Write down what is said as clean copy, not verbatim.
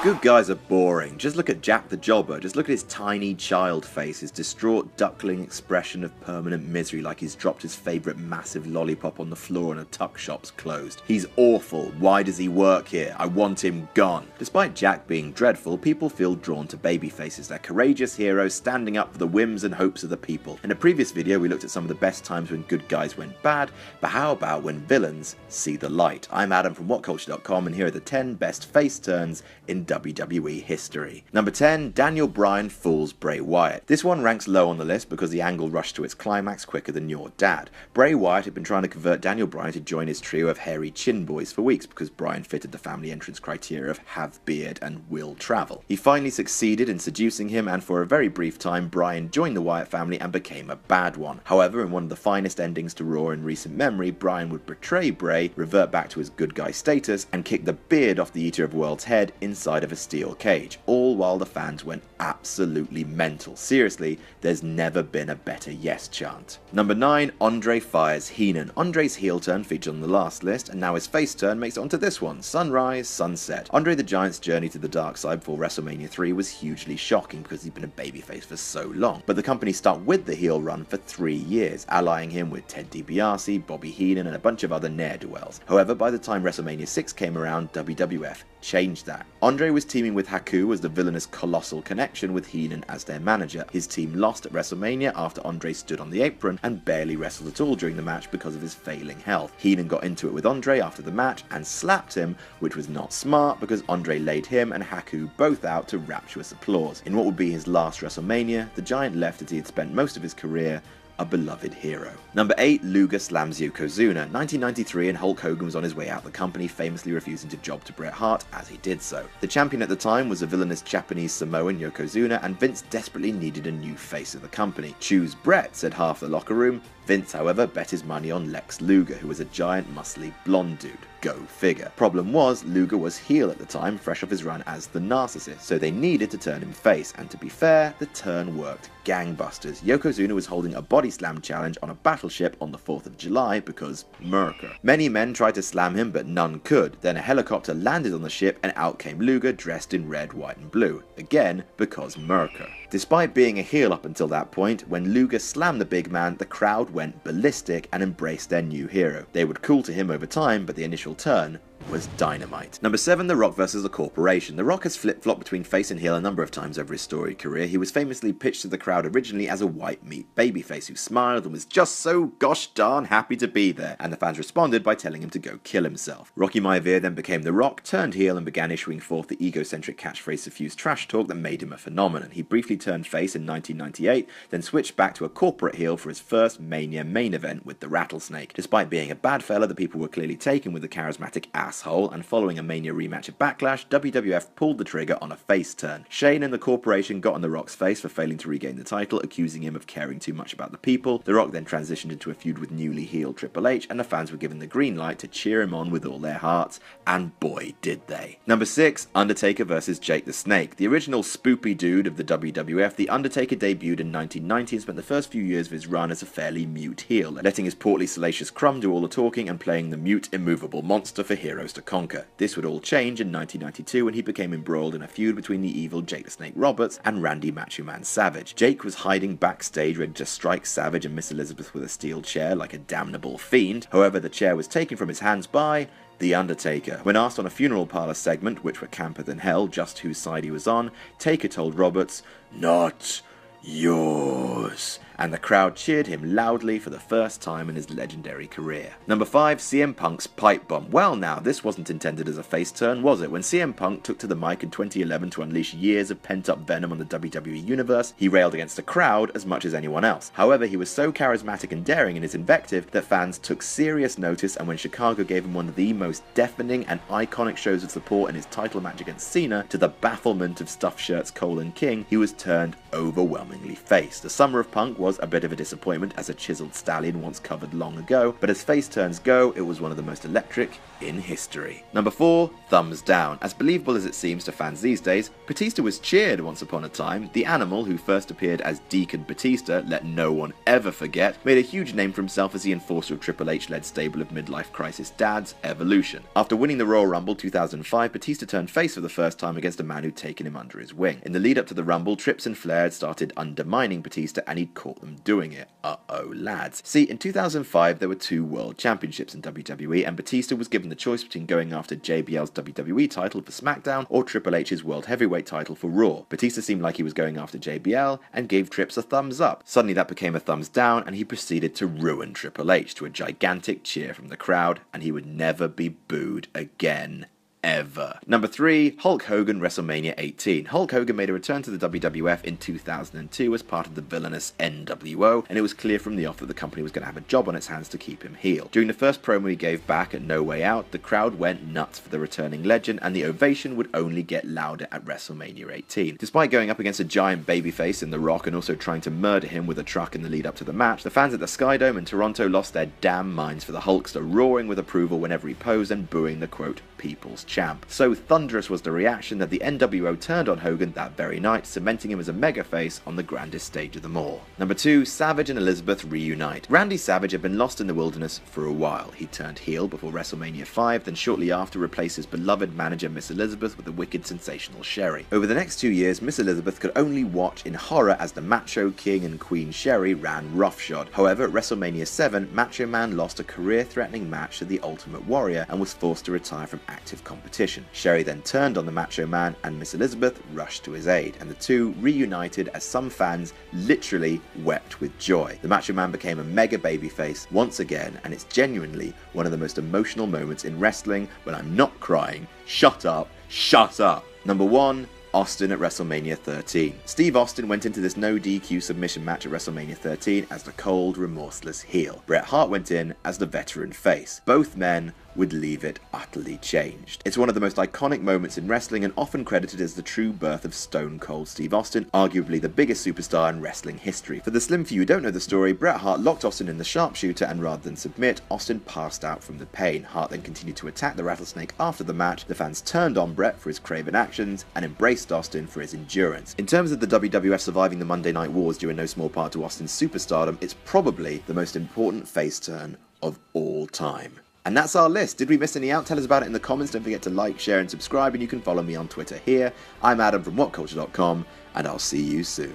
Good guys are boring. Just look at Jack the Jobber. Just look at his tiny child face, his distraught duckling expression of permanent misery like he's dropped his favourite massive lollipop on the floor and a tuck shop's closed. He's awful. Why does he work here? I want him gone. Despite Jack being dreadful, people feel drawn to babyfaces. They're courageous heroes standing up for the whims and hopes of the people. In a previous video, we looked at some of the best times when good guys went bad, but how about when villains see the light? I'm Adam from WhatCulture.com, and here are the 10 best face turns in WWE history. Number 10, Daniel Bryan fools Bray Wyatt. This one ranks low on the list because the angle rushed to its climax quicker than your dad. Bray Wyatt had been trying to convert Daniel Bryan to join his trio of hairy chin boys for weeks because Bryan fitted the family entrance criteria of have beard and will travel. He finally succeeded in seducing him, and for a very brief time Bryan joined the Wyatt family and became a bad one. However, in one of the finest endings to Raw in recent memory, Bryan would betray Bray, revert back to his good guy status, and kick the beard off the Eater of Worlds head inside of a steel cage, all while the fans went absolutely mental. Seriously, there's never been a better yes chant. Number 9, Andre fires Heenan. Andre's heel turn featured on the last list, and now his face turn makes it onto this one, Sunrise, Sunset. Andre the Giant's journey to the dark side before WrestleMania 3 was hugely shocking because he'd been a babyface for so long, but the company stuck with the heel run for 3 years, allying him with Ted DiBiase, Bobby Heenan, and a bunch of other ne'er-do-wells. However, by the time WrestleMania 6 came around, WWF changed that. Andre was teaming with Haku as the villainous Colossal Connection with Heenan as their manager. His team lost at WrestleMania after Andre stood on the apron and barely wrestled at all during the match because of his failing health. Heenan got into it with Andre after the match and slapped him, which was not smart because Andre laid him and Haku both out to rapturous applause. In what would be his last WrestleMania, the Giant left as he had spent most of his career a beloved hero. Number 8, Luger slams Yokozuna. 1993, and Hulk Hogan was on his way out the company, famously refusing to job to Bret Hart as he did so. The champion at the time was a villainous Japanese Samoan, Yokozuna, and Vince desperately needed a new face of the company. Choose Bret, said half the locker room. Vince, however, bet his money on Lex Luger, who was a giant, muscly, blonde dude. Go figure. Problem was, Luger was heel at the time, fresh off his run as the Narcissist, so they needed to turn him face, and to be fair, the turn worked gangbusters. Yokozuna was holding a body slam challenge on a battleship on the 4th of July because Merker. Many men tried to slam him, but none could. Then a helicopter landed on the ship, and out came Luger dressed in red, white, and blue. Again, because Merker. Despite being a heel up until that point, when Luger slammed the big man, the crowd went ballistic and embraced their new hero. They would cool to him over time, but the initial turn was dynamite. Number 7, The Rock vs. The Corporation. The Rock has flip-flopped between face and heel a number of times over his storied career. He was famously pitched to the crowd originally as a white meat babyface who smiled and was just so gosh darn happy to be there, and the fans responded by telling him to go kill himself. Rocky Maivia then became The Rock, turned heel, and began issuing forth the egocentric catchphrase-suffused trash talk that made him a phenomenon. He briefly turned face in 1998, then switched back to a corporate heel for his first Mania main event with the Rattlesnake. Despite being a bad fella, the people were clearly taken with the charismatic asshole, and following a Mania rematch at Backlash, WWF pulled the trigger on a face turn. Shane and the Corporation got on The Rock's face for failing to regain the title, accusing him of caring too much about the people. The Rock then transitioned into a feud with newly healed Triple H, and the fans were given the green light to cheer him on with all their hearts, and boy did they. Number 6, Undertaker vs. Jake the Snake. The original spoopy dude of the WWF, The Undertaker debuted in 1990 and spent the first few years of his run as a fairly mute heel, letting his portly salacious crumb do all the talking and playing the mute, immovable monster for heroes to conquer. This would all change in 1992 when he became embroiled in a feud between the evil Jake the Snake Roberts and Randy Macho Man Savage. Jake was hiding backstage ready to strike Savage and Miss Elizabeth with a steel chair like a damnable fiend. However, the chair was taken from his hands by The Undertaker. When asked on a funeral parlor segment, which were camper than hell, just whose side he was on, Taker told Roberts, "Not yours," and the crowd cheered him loudly for the first time in his legendary career. Number 5, CM Punk's pipe bomb. Well now, this wasn't intended as a face turn, was it? When CM Punk took to the mic in 2011 to unleash years of pent-up venom on the WWE Universe, he railed against the crowd as much as anyone else. However, he was so charismatic and daring in his invective that fans took serious notice, and when Chicago gave him one of the most deafening and iconic shows of support in his title match against Cena, to the bafflement of Stuffed Shirts Cole and King, he was turned overwhelmingly face. The summer of Punk was a bit of a disappointment as a chiseled stallion once covered long ago, but as face turns go, it was one of the most electric in history. Number 4, thumbs down. As believable as it seems to fans these days, Batista was cheered once upon a time. The animal, who first appeared as Deacon Batista, let no one ever forget, made a huge name for himself as the enforcer of Triple H-led stable of midlife crisis dads, Evolution. After winning the Royal Rumble 2005, Batista turned face for the first time against a man who'd taken him under his wing. In the lead up to the Rumble, Trips and Flair had started undermining Batista and he'd caught them doing it. Uh-oh, lads. See, in 2005 there were 2 World Championships in WWE and Batista was given the choice between going after JBL's WWE title for SmackDown or Triple H's World Heavyweight title for Raw. Batista seemed like he was going after JBL and gave Trips a thumbs up. Suddenly that became a thumbs down and he proceeded to ruin Triple H to a gigantic cheer from the crowd, and he would never be booed again. Ever. Number 3, Hulk Hogan, WrestleMania 18. Hulk Hogan made a return to the WWF in 2002 as part of the villainous NWO, and it was clear from the off that the company was going to have a job on its hands to keep him heel. During the first promo he gave back at No Way Out, the crowd went nuts for the returning legend, and the ovation would only get louder at WrestleMania 18. Despite going up against a giant babyface in The Rock and also trying to murder him with a truck in the lead up to the match, the fans at the Skydome in Toronto lost their damn minds for the Hulkster, roaring with approval whenever he posed and booing the quote, people's champ. So thunderous was the reaction that the NWO turned on Hogan that very night, cementing him as a mega face on the grandest stage of them all. Number 2, Savage and Elizabeth reunite. Randy Savage had been lost in the wilderness for a while. He turned heel before WrestleMania 5, then shortly after replaced his beloved manager Miss Elizabeth with the wicked sensational Sherry. Over the next 2 years, Miss Elizabeth could only watch in horror as the Macho King and Queen Sherry ran roughshod. However, at WrestleMania 7, Macho Man lost a career-threatening match to the Ultimate Warrior and was forced to retire from active competition. Sherry then turned on the Macho Man and Miss Elizabeth rushed to his aid, and the two reunited as some fans literally wept with joy. The Macho Man became a mega babyface once again, and it's genuinely one of the most emotional moments in wrestling when I'm not crying. Shut up, shut up. Number 1, Austin at WrestleMania 13. Steve Austin went into this no DQ submission match at WrestleMania 13 as the cold, remorseless heel. Bret Hart went in as the veteran face. Both men would leave it utterly changed. It's one of the most iconic moments in wrestling and often credited as the true birth of Stone Cold Steve Austin, arguably the biggest superstar in wrestling history. For the slim few who don't know the story, Bret Hart locked Austin in the sharpshooter and rather than submit, Austin passed out from the pain. Hart then continued to attack the rattlesnake after the match. The fans turned on Bret for his craven actions and embraced Austin for his endurance. In terms of the WWF surviving the Monday Night Wars due in no small part to Austin's superstardom, it's probably the most important face turn of all time. And that's our list. Did we miss any out? Tell us about it in the comments. Don't forget to like, share and subscribe, and you can follow me on Twitter here. I'm Adam from WhatCulture.com, and I'll see you soon.